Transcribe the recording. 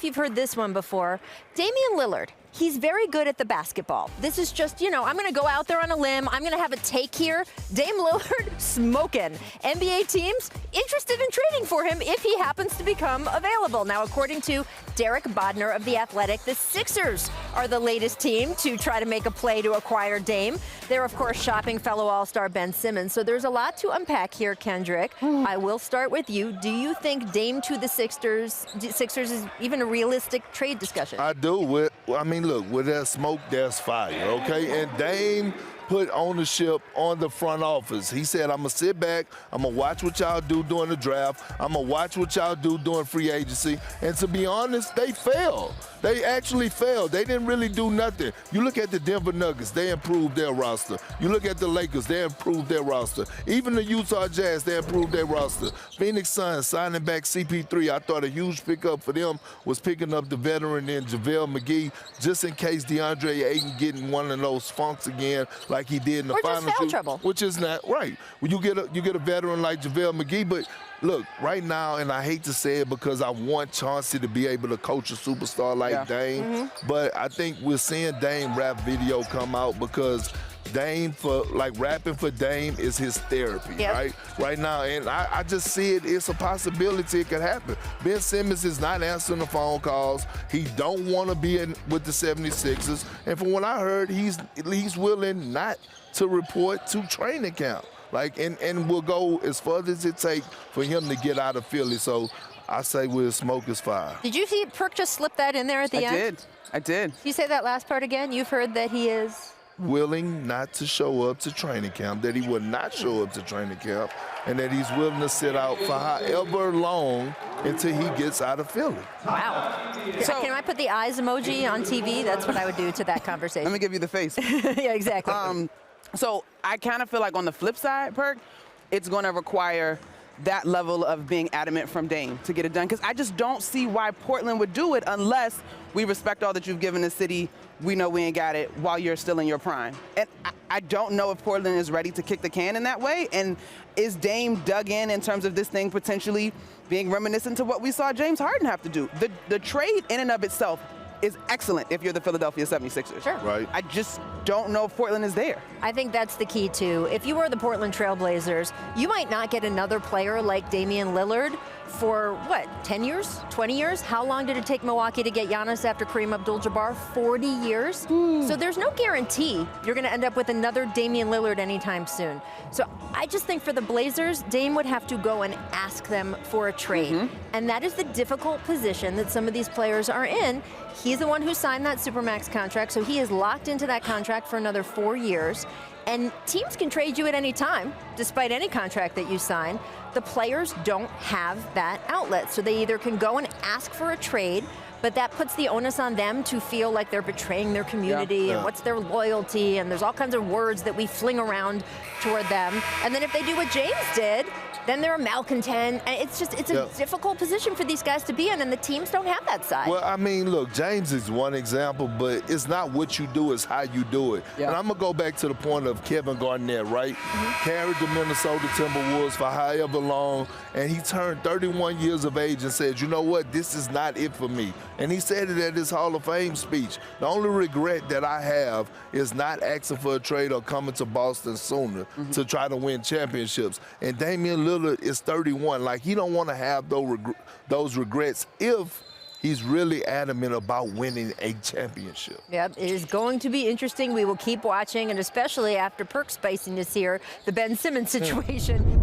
you've heard this one before. Damian Lillard, he's very good at the basketball. This is just, you know, I'm going to go out there on a limb. I'm going to have a take here. Dame Lillard smoking. NBA teams interested in trading for him if he happens to become available. Now, according to Derek Bodner of The Athletic, the Sixers are the latest team to try to make a play to acquire Dame. They're, of course, shopping fellow All-Star Ben Simmons. So there's a lot to unpack here, Kendrick. I will start with you. Do you think Dame to the Sixers is even a realistic trade discussion? I do. I mean, look, where there's smoke, there's fire, okay? And Dame put ownership on the front office. He said, I'm going to sit back, I'm going to watch what y'all do during the draft, I'm going to watch what y'all do during free agency. And to be honest, they failed. They actually failed. They didn't really do nothing. You look at the Denver Nuggets, they improved their roster. You look at the Lakers, they improved their roster. Even the Utah Jazz, they improved their roster. Phoenix Suns signing back CP3. I thought a huge pickup for them was picking up the veteran in JaVale McGee, just in case DeAndre Ayton getting one of those funks again like he did in the finals. Or just foul trouble. Which is not right. When you get a veteran like JaVale McGee, but look, right now, and I hate to say it because I want Chauncey to be able to coach a superstar like Dame, but I think we're seeing Dame rap video come out because Dame, rapping for Dame is his therapy, right? Right now, and I just see it's a possibility it could happen. Ben Simmons is not answering the phone calls. He don't want to be with the 76ers. And from what I heard, he's willing not to report to training camp. And we'll go as far as it takes for him to get out of Philly. So I say we'll smoke his fire. Did you see Perk just slip that in there at the end? I did. Can you say that last part again? You've heard that he is willing not to show up to training camp, that he will not show up to training camp, and that he's willing to sit out for however long until he gets out of Philly. Wow. So, can I put the eyes emoji on TV? That's what I would do to that conversation. Let me give you the face. Yeah, exactly. So I kind of feel like on the flip side, Perk, it's going to require that level of being adamant from Dame to get it done. Because I just don't see why Portland would do it unless we respect all that you've given the city. We know we ain't got it while you're still in your prime. And I don't know if Portland is ready to kick the can in that way. And is Dame dug in terms of this thing potentially being reminiscent to what we saw James Harden have to do? The trade in and of itself is excellent if you're the Philadelphia 76ers. Sure. Right. I just don't know if Portland is there. I think that's the key, too. If you were the Portland Trail Blazers, you might not get another player like Damian Lillard for, what, 10 years, 20 years? How long did it take Milwaukee to get Giannis after Kareem Abdul-Jabbar? 40 years? So there's no guarantee you're going to end up with another Damian Lillard anytime soon. So I just think for the Blazers, Dame would have to go and ask them for a trade. And that is the difficult position that some of these players are in. He's the one who signed that Supermax contract, so he is locked into that contract for another 4 years. And teams can trade you at any time, despite any contract that you sign. The players don't have that outlet, so they either can go and ask for a trade, but that puts the onus on them to feel like they're betraying their community and what's their loyalty, and there's all kinds of words that we fling around toward them. And then if they do what James did, then they're a malcontent, and it's a difficult position for these guys to be in, and the teams don't have that side. Well, I mean, look, James is one example, but it's not what you do, it's how you do it. And I'm going to go back to the point of Kevin Garnett, right? Carried the Minnesota Timberwolves for however long, and he turned 31 years of age and said, you know what, this is not it for me. And he said it at his Hall of Fame speech. The only regret that I have is not asking for a trade or coming to Boston sooner to try to win championships. And Damian Lillard is 31. Like, he don't want to have those regrets if he's really adamant about winning a championship. Yep, it is going to be interesting. We will keep watching, and especially after Perk spiciness here, the Ben Simmons situation.